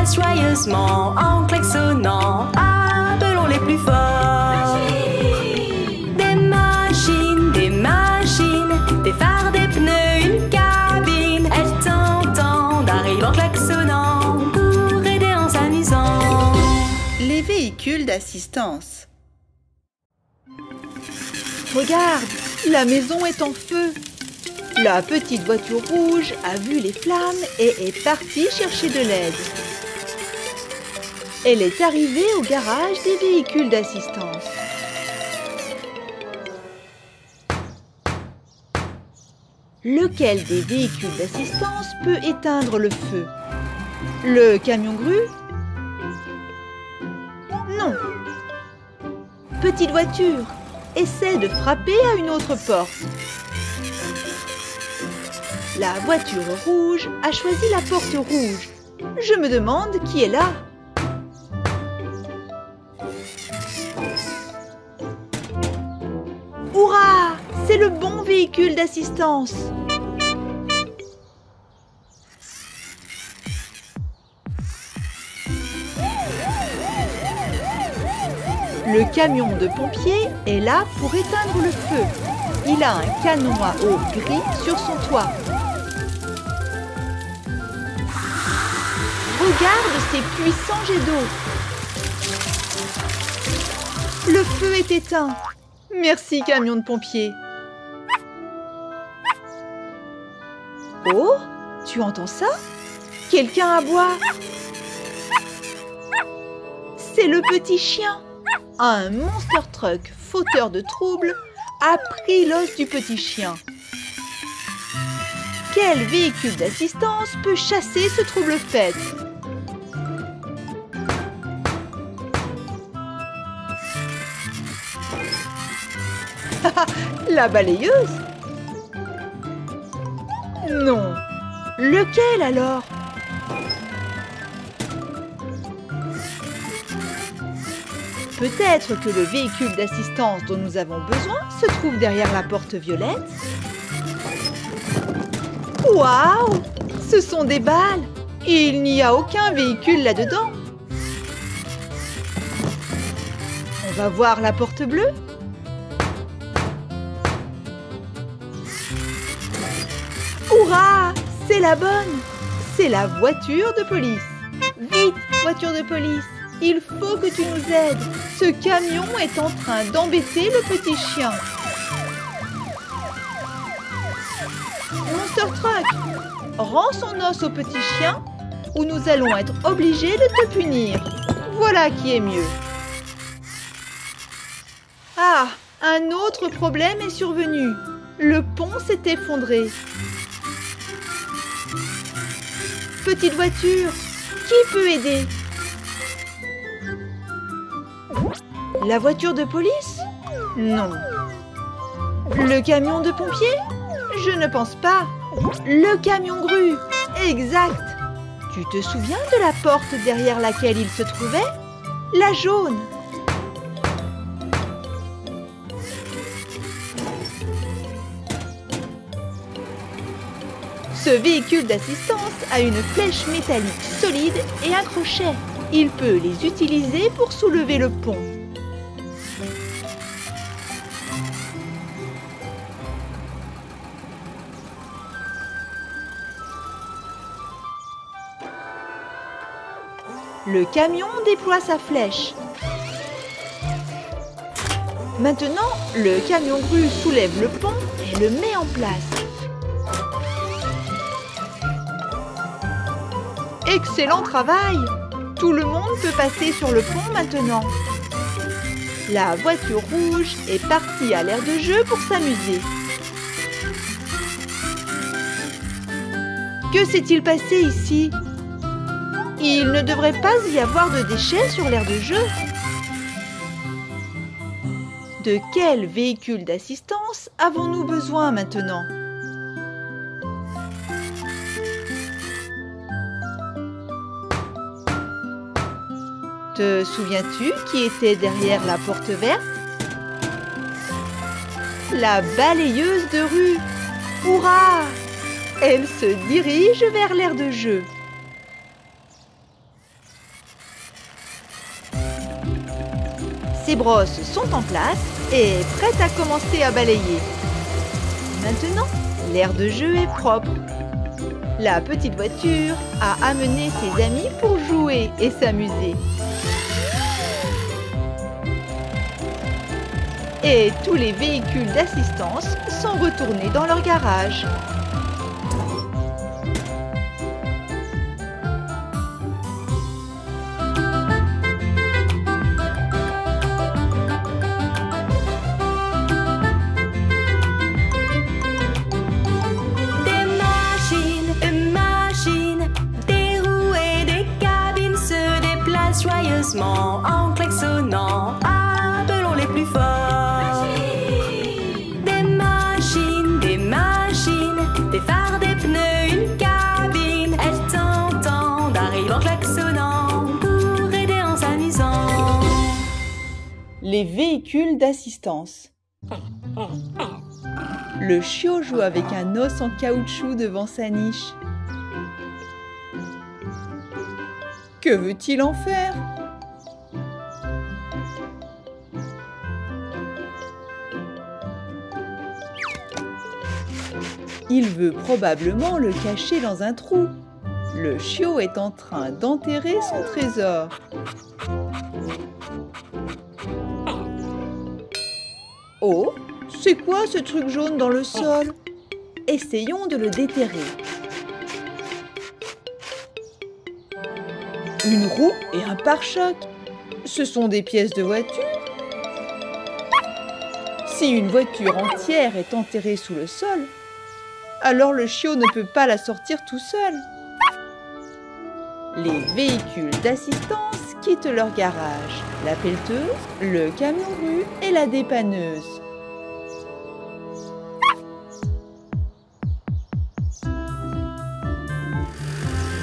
passe joyeusement en klaxonnant. Appelons les plus forts. Des machines, des phares, des pneus, une cabine. Elles t'entendent, arrivent en klaxonnant pour aider en s'amusant. Les véhicules d'assistance. Regarde, la maison est en feu. La petite voiture rouge a vu les flammes et est partie chercher de l'aide. Elle est arrivée au garage des véhicules d'assistance. Lequel des véhicules d'assistance peut éteindre le feu? Le camion-grue? Non. Petite voiture, essaie de frapper à une autre porte. La voiture rouge a choisi la porte rouge. Je me demande qui est là. Hurrah! C'est le bon véhicule d'assistance. Le camion de pompiers est là pour éteindre le feu. Il a un canon à eau gris sur son toit. Regarde ces puissants jets d'eau. Le feu est éteint. Merci, camion de pompiers. Oh, tu entends ça? Quelqu'un aboie. C'est le petit chien. Un monster truck fauteur de troubles a pris l'os du petit chien. Quel véhicule d'assistance peut chasser ce trouble-fête? La balayeuse? Non. Lequel alors? Peut-être que le véhicule d'assistance dont nous avons besoin se trouve derrière la porte violette. Waouh! Ce sont des balles! Et il n'y a aucun véhicule là-dedans. On va voir la porte bleue. Hurrah! C'est la bonne! C'est la voiture de police. Vite, voiture de police! Il faut que tu nous aides. Ce camion est en train d'embêter le petit chien. Monster Truck, rends son os au petit chien ou nous allons être obligés de te punir. Voilà qui est mieux. Ah, un autre problème est survenu. Le pont s'est effondré. Petite voiture, qui peut aider? La voiture de police? Non. Le camion de pompiers? Je ne pense pas. Le camion-grue? Exact. Tu te souviens de la porte derrière laquelle il se trouvait? La jaune. Ce véhicule d'assistance a une flèche métallique solide et un crochet. Il peut les utiliser pour soulever le pont. Le camion déploie sa flèche. Maintenant, le camion-grue soulève le pont et le met en place. Excellent travail! Tout le monde peut passer sur le pont maintenant. La voiture rouge est partie à l'aire de jeu pour s'amuser. Que s'est-il passé ici? Il ne devrait pas y avoir de déchets sur l'aire de jeu. De quel véhicule d'assistance avons-nous besoin maintenant? Te souviens-tu qui était derrière la porte verte? La balayeuse de rue. Hurrah! Elle se dirige vers l'aire de jeu. Ses brosses sont en place et prêtes à commencer à balayer. Maintenant, l'aire de jeu est propre. La petite voiture a amené ses amis pour jouer et s'amuser. Et tous les véhicules d'assistance sont retournés dans leur garage. Joyeusement en klaxonnant, appelons les plus forts. Des machines, des phares, des pneus, une cabine. Elles t'entendent, arrivent en klaxonnant pour aider en s'amusant. Les véhicules d'assistance. Le chiot joue avec un os en caoutchouc devant sa niche. Que veut-il en faire? Il veut probablement le cacher dans un trou. Le chiot est en train d'enterrer son trésor. Oh, c'est quoi ce truc jaune dans le sol? Essayons de le déterrer. Une roue et un pare-choc. Ce sont des pièces de voiture. Si une voiture entière est enterrée sous le sol, alors le chiot ne peut pas la sortir tout seul. Les véhicules d'assistance quittent leur garage. La pelleteuse, le camion-grue et la dépanneuse.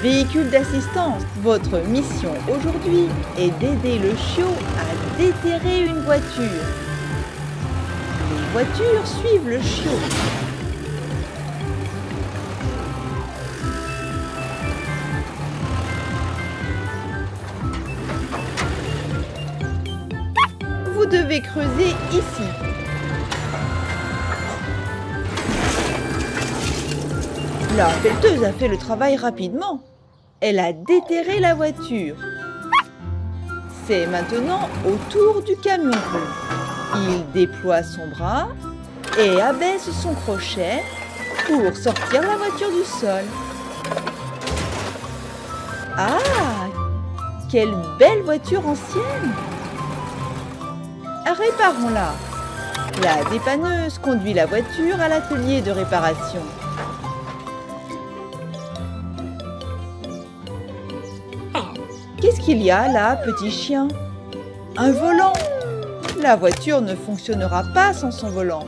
Véhicule d'assistance, votre mission aujourd'hui est d'aider le chiot à déterrer une voiture. Les voitures suivent le chiot. Vous devez creuser ici. La pelleteuse a fait le travail rapidement. Elle a déterré la voiture. C'est maintenant au tour du camion-grue. Il déploie son bras et abaisse son crochet pour sortir la voiture du sol. Ah! Quelle belle voiture ancienne! Réparons-la. La dépanneuse conduit la voiture à l'atelier de réparation. Qu'est-ce qu'il y a là, petit chien? Un volant! La voiture ne fonctionnera pas sans son volant.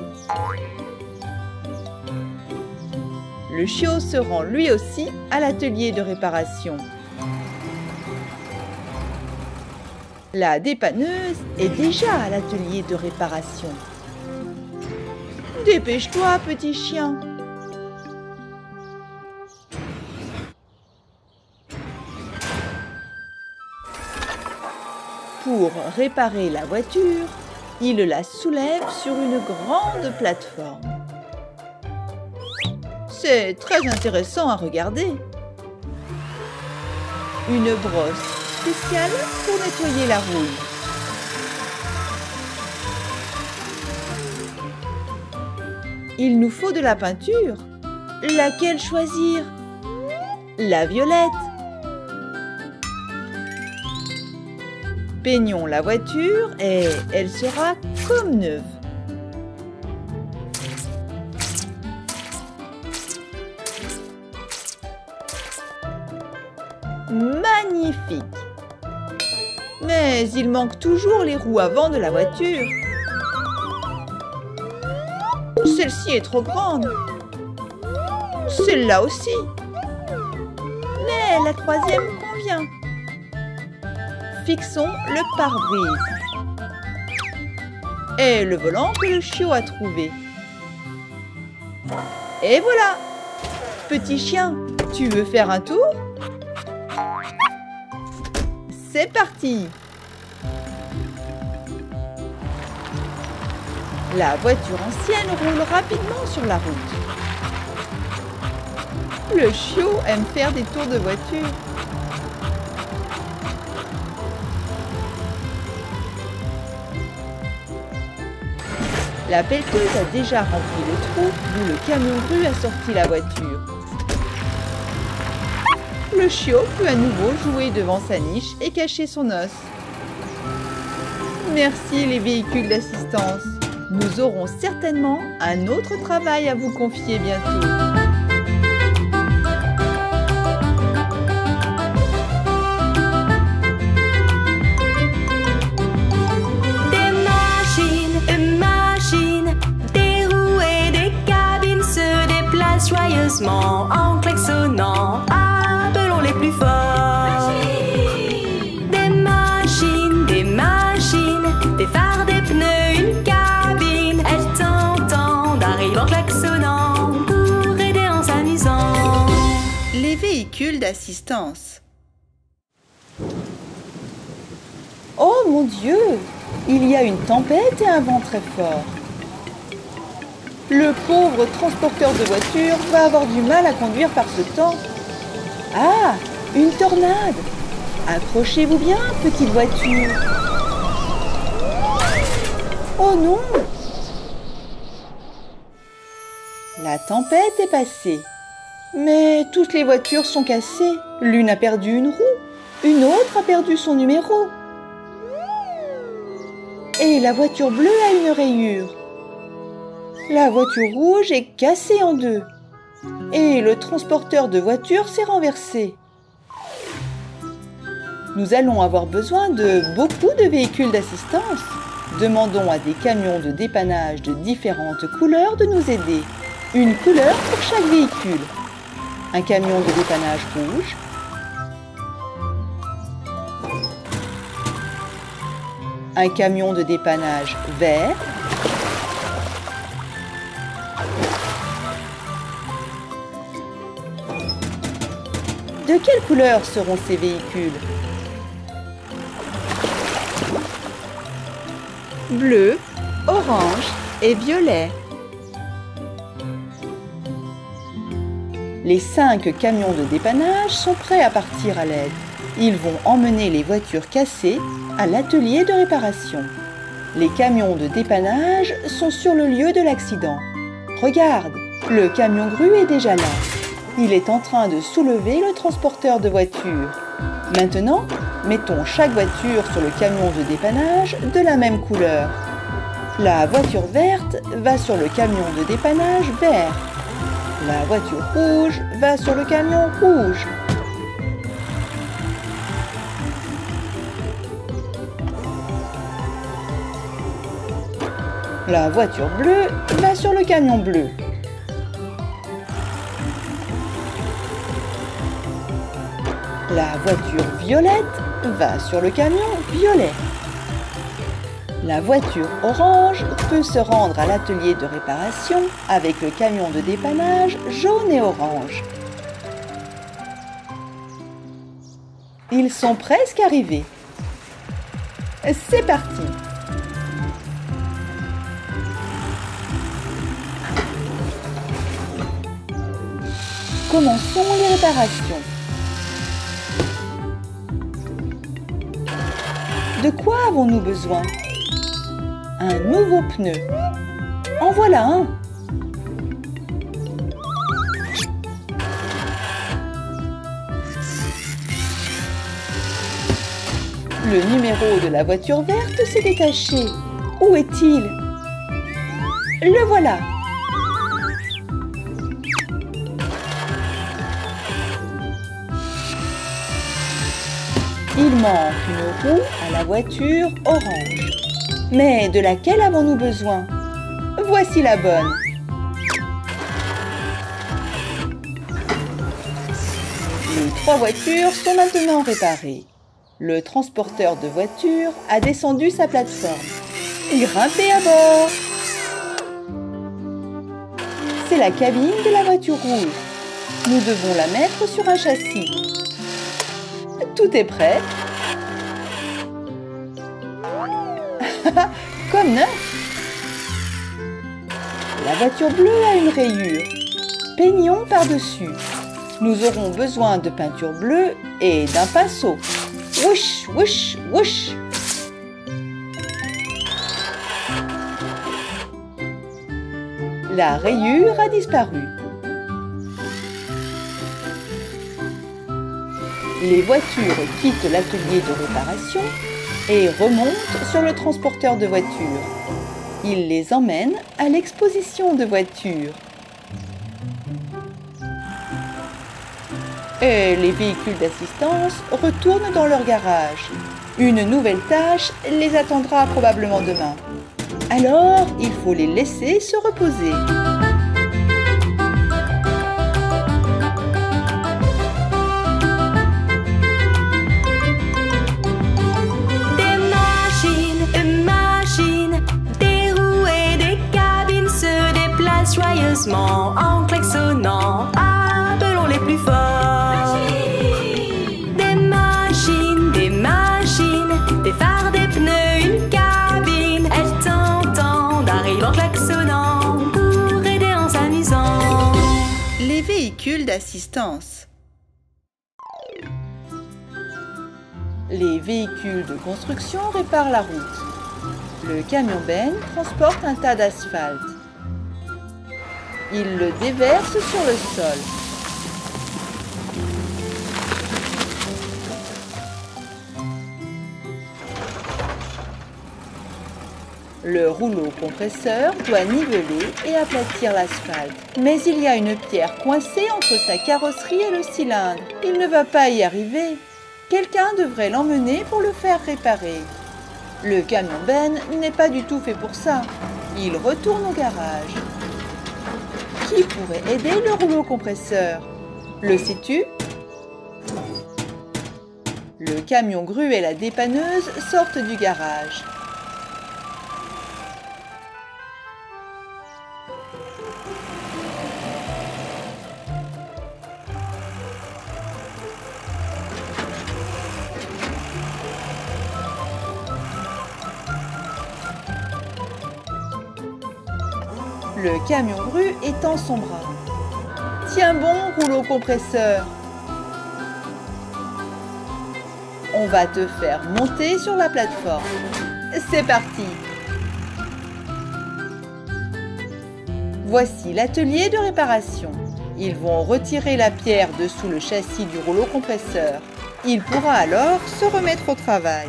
Le chiot se rend lui aussi à l'atelier de réparation. La dépanneuse est déjà à l'atelier de réparation. Dépêche-toi, petit chien! Pour réparer la voiture, il la soulève sur une grande plateforme. C'est très intéressant à regarder. Une brosse spéciale pour nettoyer la rouille. Il nous faut de la peinture. Laquelle choisir? La violette. Peignons la voiture et elle sera comme neuve. Magnifique! Mais il manque toujours les roues avant de la voiture. Celle-ci est trop grande. Celle-là aussi. Mais la troisième convient. Fixons le pare-brise et le volant que le chiot a trouvé. Et voilà! Petit chien, tu veux faire un tour? C'est parti! La voiture ancienne roule rapidement sur la route. Le chiot aime faire des tours de voiture. La pelleteuse a déjà rempli le trou d'où le camion grue a sorti la voiture. Le chiot peut à nouveau jouer devant sa niche et cacher son os. Merci les véhicules d'assistance. Nous aurons certainement un autre travail à vous confier bientôt. Joyeusement en klaxonnant, appelons les plus forts. Des machines, des phares, des pneus, une cabine. Elles t'entendent, arrivent en klaxonnant pour aider en s'amusant. Les véhicules d'assistance. Oh mon Dieu! Il y a une tempête et un vent très fort. Le pauvre transporteur de voitures va avoir du mal à conduire par ce temps. Ah, une tornade! Accrochez-vous bien, petite voiture. Oh non! La tempête est passée. Mais toutes les voitures sont cassées. L'une a perdu une roue, une autre a perdu son numéro. Et la voiture bleue a une rayure. La voiture rouge est cassée en deux. Et le transporteur de voitures s'est renversé. Nous allons avoir besoin de beaucoup de véhicules d'assistance. Demandons à des camions de dépannage de différentes couleurs de nous aider. Une couleur pour chaque véhicule. Un camion de dépannage rouge. Un camion de dépannage vert. De quelle couleur seront ces véhicules? Bleu, orange et violet. Les 5 camions de dépannage sont prêts à partir à l'aide. Ils vont emmener les voitures cassées à l'atelier de réparation. Les camions de dépannage sont sur le lieu de l'accident. Regarde, le camion grue est déjà là. Il est en train de soulever le transporteur de voitures. Maintenant, mettons chaque voiture sur le camion de dépannage de la même couleur. La voiture verte va sur le camion de dépannage vert. La voiture rouge va sur le camion rouge. La voiture bleue va sur le camion bleu. La voiture violette va sur le camion violet. La voiture orange peut se rendre à l'atelier de réparation avec le camion de dépannage jaune et orange. Ils sont presque arrivés. C'est parti! Commençons les réparations. De quoi avons-nous besoin? Un nouveau pneu. En voilà un. Le numéro de la voiture verte s'est détaché. Où est-il? Le voilà. Il manque une roue à la voiture orange. Mais de laquelle avons-nous besoin? Voici la bonne. Les 3 voitures sont maintenant réparées. Le transporteur de voitures a descendu sa plateforme. Grimpez à bord! C'est la cabine de la voiture rouge. Nous devons la mettre sur un châssis. Tout est prêt. Comme neuf. La voiture bleue a une rayure. Peignons par-dessus. Nous aurons besoin de peinture bleue et d'un pinceau. Wouch, wouch, wouch. La rayure a disparu. Les voitures quittent l'atelier de réparation et remontent sur le transporteur de voitures. Il les emmène à l'exposition de voitures. Et les véhicules d'assistance retournent dans leur garage. Une nouvelle tâche les attendra probablement demain. Alors, il faut les laisser se reposer. Joyeusement en klaxonnant, appelons les plus forts. Des machines, des phares, des pneus, une cabine. Elles t'entendent, arrivent en klaxonnant pour aider en s'amusant. Les véhicules d'assistance. Les véhicules de construction réparent la route. Le camion Ben transporte un tas d'asphalte. Il le déverse sur le sol. Le rouleau compresseur doit niveler et aplatir l'asphalte. Mais il y a une pierre coincée entre sa carrosserie et le cylindre. Il ne va pas y arriver. Quelqu'un devrait l'emmener pour le faire réparer. Le camion Ben n'est pas du tout fait pour ça. Il retourne au garage. Qui pourrait aider le rouleau compresseur? Le sais-tu? Le camion grue et la dépanneuse sortent du garage. Le camion grue étend son bras. Tiens bon, rouleau compresseur. On va te faire monter sur la plateforme. C'est parti. Voici l'atelier de réparation. Ils vont retirer la pierre dessous le châssis du rouleau compresseur. Il pourra alors se remettre au travail.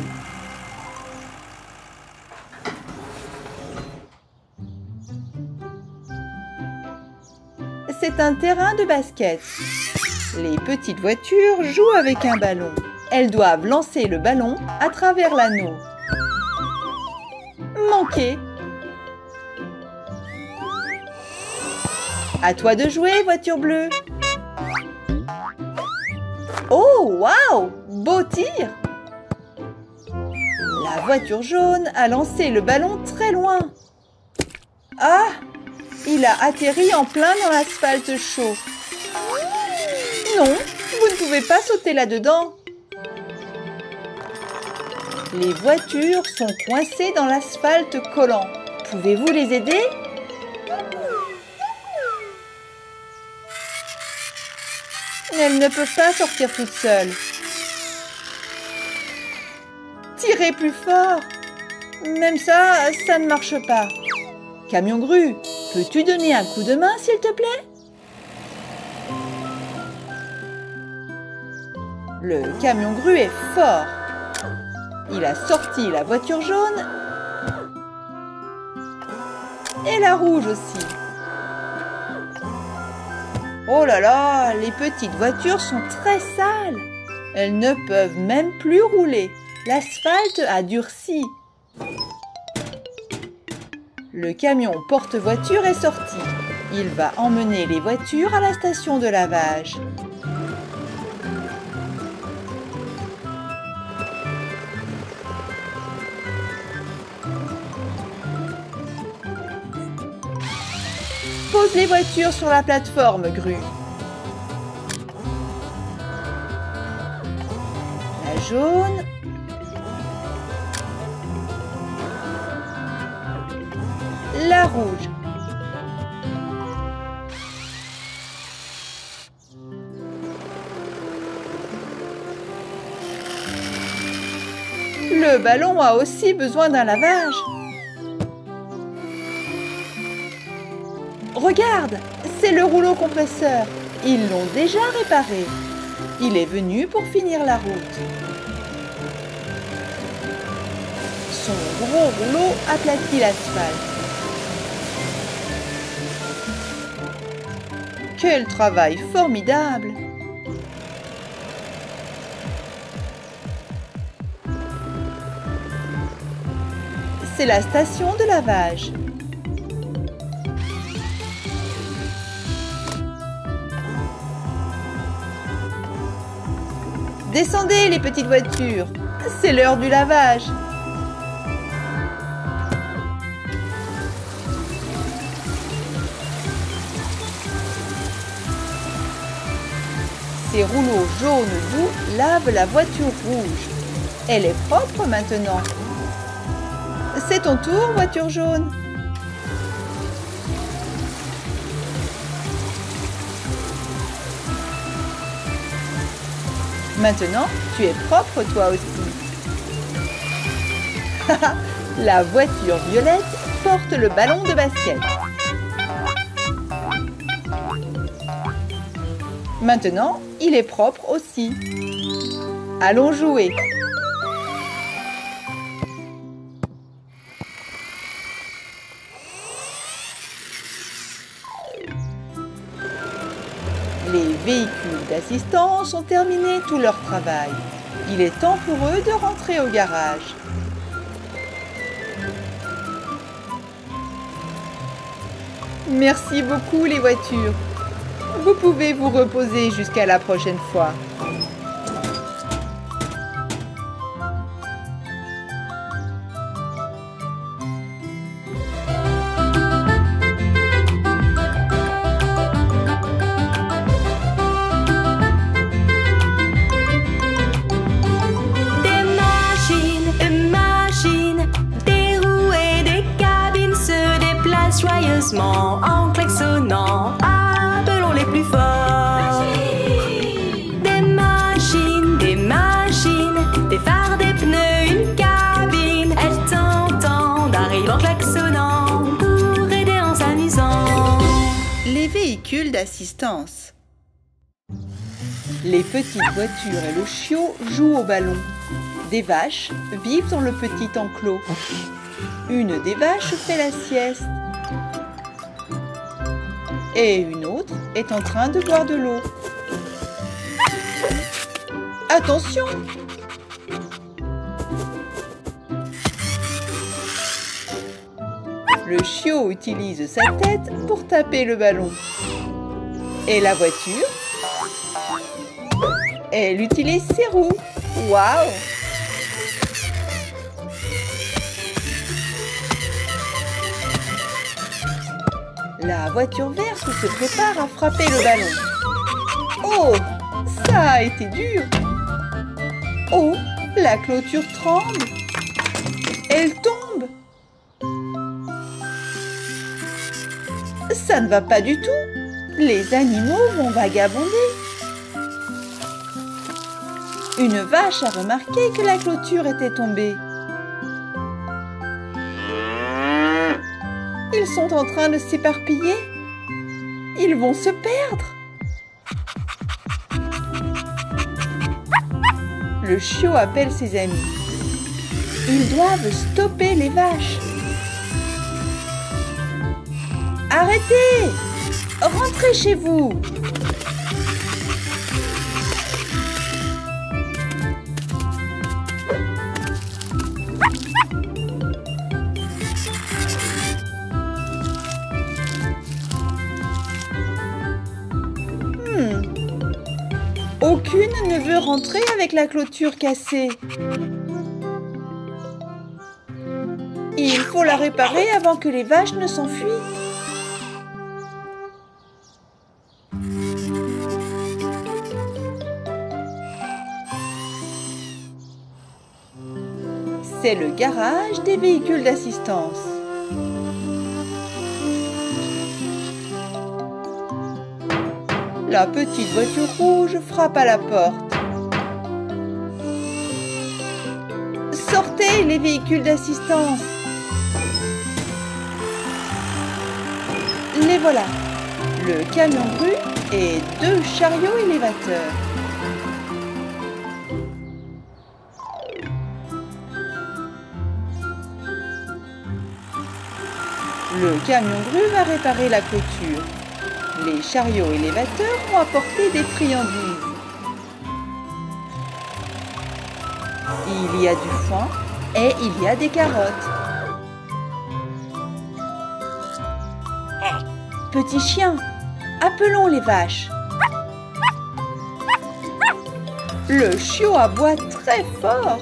C'est un terrain de basket. Les petites voitures jouent avec un ballon. Elles doivent lancer le ballon à travers l'anneau. Manqué. À toi de jouer, voiture bleue. Oh, waouh! Beau tir! La voiture jaune a lancé le ballon très loin. Ah! Il a atterri en plein dans l'asphalte chaud. Non, vous ne pouvez pas sauter là-dedans. Les voitures sont coincées dans l'asphalte collant. Pouvez-vous les aider? Elles ne peuvent pas sortir toutes seules. Tirez plus fort. Même ça, ça ne marche pas. Camion grue, peux-tu donner un coup de main, s'il te plaît? Le camion grue est fort. Il a sorti la voiture jaune et la rouge aussi. Oh là là, les petites voitures sont très sales. Elles ne peuvent même plus rouler. L'asphalte a durci. Le camion porte-voiture est sorti. Il va emmener les voitures à la station de lavage. Pose les voitures sur la plateforme, grue. La jaune. La rouge. Le ballon a aussi besoin d'un lavage. Regarde, c'est le rouleau compresseur. Ils l'ont déjà réparé. Il est venu pour finir la route. Son gros rouleau aplatit l'asphalte. Quel travail formidable! C'est la station de lavage. Descendez les petites voitures, c'est l'heure du lavage. Ces rouleaux jaunes doux lavent la voiture rouge. Elle est propre maintenant. C'est ton tour, voiture jaune. Maintenant, tu es propre toi aussi. La voiture violette porte le ballon de basket. Maintenant, il est propre aussi. Allons jouer. Les véhicules d'assistance ont terminé tout leur travail. Il est temps pour eux de rentrer au garage. Merci beaucoup les voitures. Vous pouvez vous reposer jusqu'à la prochaine fois. Joyeusement en klaxonnant, appelons les plus forts. Des machines, des phares, des pneus, une cabine. Elles t'entendent, arrivent en klaxonnant pour aider en s'amusant. Les véhicules d'assistance. Les petites voitures et le chiot jouent au ballon. Des vaches vivent dans le petit enclos. Une des vaches fait la sieste. Et une autre est en train de boire de l'eau. Attention! Le chiot utilise sa tête pour taper le ballon. Et la voiture? Elle utilise ses roues. Waouh! La voiture verte se prépare à frapper le ballon. Oh, ça a été dur. Oh, la clôture tremble. Elle tombe. Ça ne va pas du tout. Les animaux vont vagabonder. Une vache a remarqué que la clôture était tombée. Ils sont en train de s'éparpiller. Ils vont se perdre. Le chiot appelle ses amis. Ils doivent stopper les vaches. Arrêtez! Rentrez chez vous! Aucune ne veut rentrer avec la clôture cassée. Il faut la réparer avant que les vaches ne s'enfuient. C'est le garage des véhicules d'assistance. La petite voiture rouge frappe à la porte. Sortez! les véhicules d'assistance. Les voilà, le camion grue et 2 chariots élévateurs. Le camion grue va réparer la clôture. Les chariots élévateurs vont apporter des friandises. Il y a du foin et il y a des carottes. Petit chien, appelons les vaches. Le chiot aboie très fort,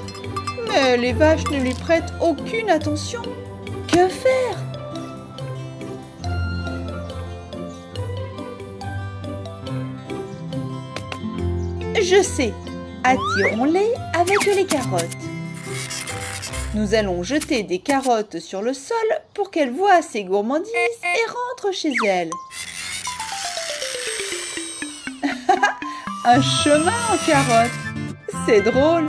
mais les vaches ne lui prêtent aucune attention. Que faire? Je sais, attirons-les avec les carottes. Nous allons jeter des carottes sur le sol pour qu'elles voient ses gourmandises et rentrent chez elles. Un chemin en carottes, c'est drôle.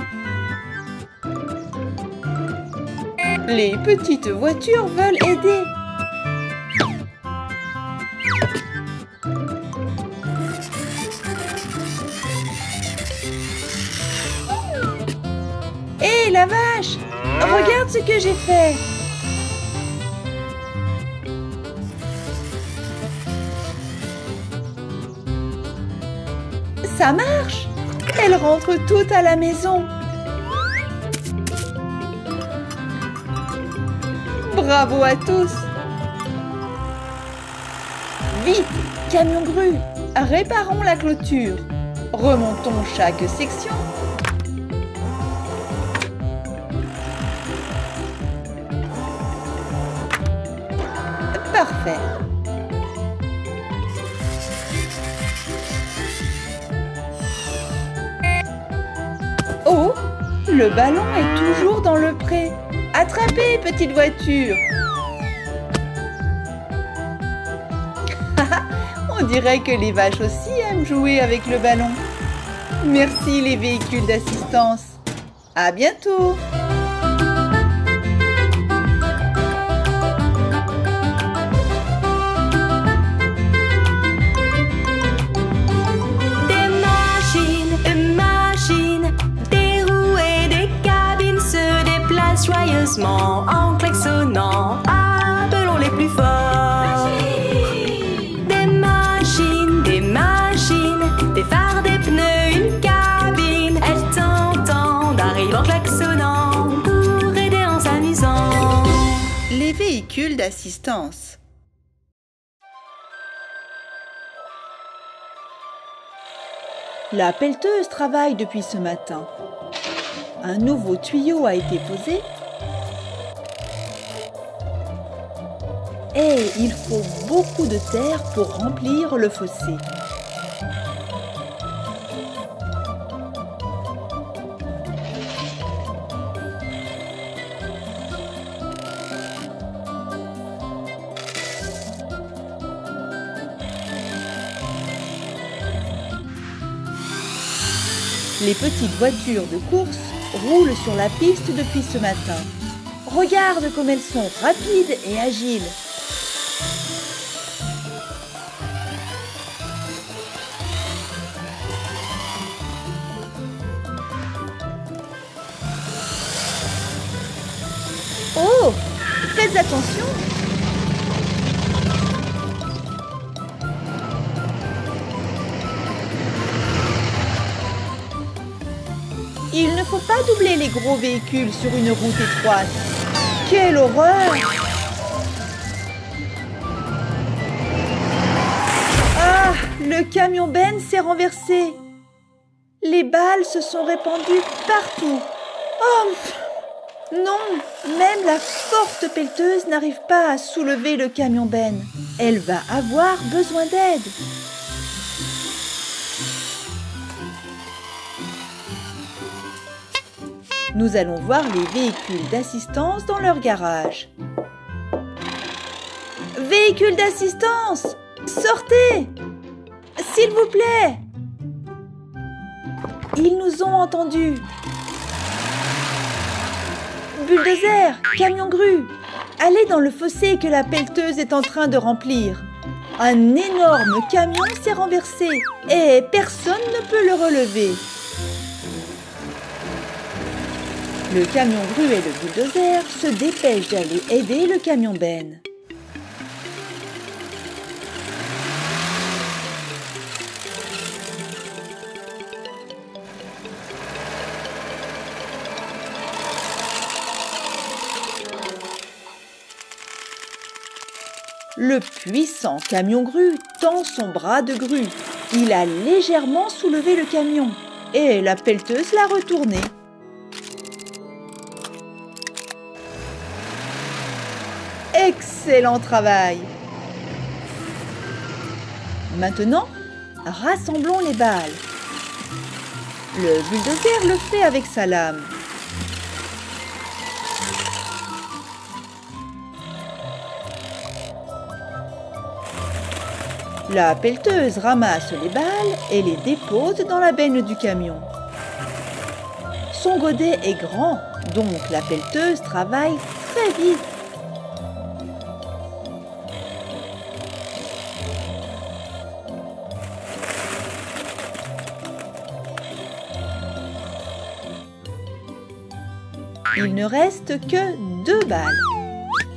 Les petites voitures veulent aider. Hé, la vache! Regarde ce que j'ai fait! Ça marche! Elles rentrent toutes à la maison. Bravo à tous! Vite, camion grue! Réparons la clôture. Remontons chaque section. Parfait. Oh, le ballon est toujours dans le pré. Attrapez, petite voiture. On dirait que les vaches aussi aiment jouer avec le ballon. Merci les véhicules d'assistance. À bientôt. Joyeusement en klaxonnant, appelons les plus forts. Des machines, des phares, des pneus, une cabine. Elles t'entendent, arrivent en klaxonnant pour aider en s'amusant. Les véhicules d'assistance. La pelleteuse travaille depuis ce matin. Un nouveau tuyau a été posé. Et il faut beaucoup de terre pour remplir le fossé. Les petites voitures de course roulent sur la piste depuis ce matin. Regarde comme elles sont rapides et agiles. Oh, faites attention! Il ne faut pas doubler les gros véhicules sur une route étroite. Quelle horreur! Ah, le camion Ben s'est renversé. Les balles se sont répandues partout. Oh! Non, même la forte pelleteuse n'arrive pas à soulever le camion Ben. Elle va avoir besoin d'aide. Nous allons voir les véhicules d'assistance dans leur garage. Véhicules d'assistance, sortez! S'il vous plaît! Ils nous ont entendus. bulldozer! Camion grue! Allez dans le fossé que la pelleteuse est en train de remplir. Un énorme camion s'est renversé et personne ne peut le relever. Le camion grue et le bulldozer se dépêchent d'aller aider le camion benne. Le puissant camion grue tend son bras de grue. Il a légèrement soulevé le camion et la pelleteuse l'a retourné. Excellent travail! Maintenant, rassemblons les balles. Le bulldozer le fait avec sa lame. La pelleteuse ramasse les balles et les dépose dans la benne du camion. Son godet est grand, donc la pelleteuse travaille très vite. Il ne reste que 2 balles.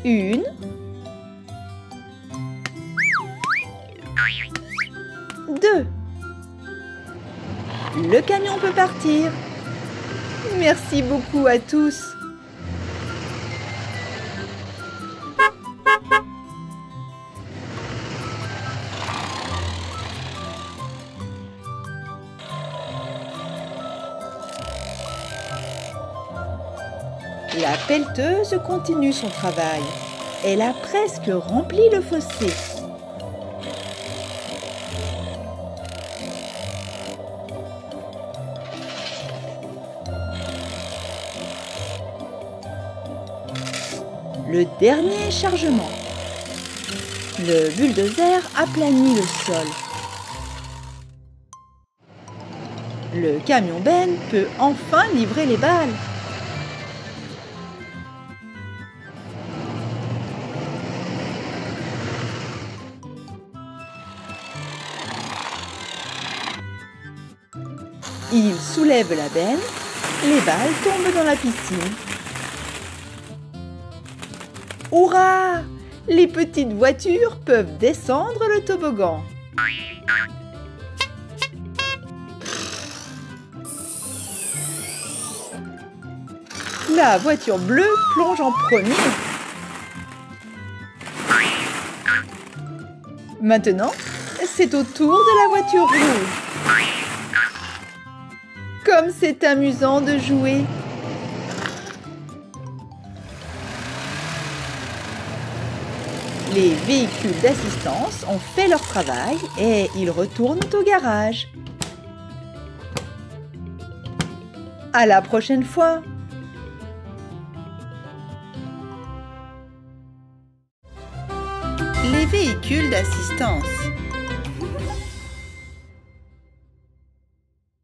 Une. 2. Le camion peut partir. Merci beaucoup à tous. La pelleteuse continue son travail. Elle a presque rempli le fossé. Le dernier chargement. Le bulldozer aplanit le sol. Le camion benne peut enfin livrer les balles. Il soulève la benne, les balles tombent dans la piscine. Hurrah! Les petites voitures peuvent descendre le toboggan. La voiture bleue plonge en premier. Maintenant, c'est au tour de la voiture rouge. Comme c'est amusant de jouer! Les véhicules d'assistance ont fait leur travail et ils retournent au garage. À la prochaine fois! Les véhicules d'assistance.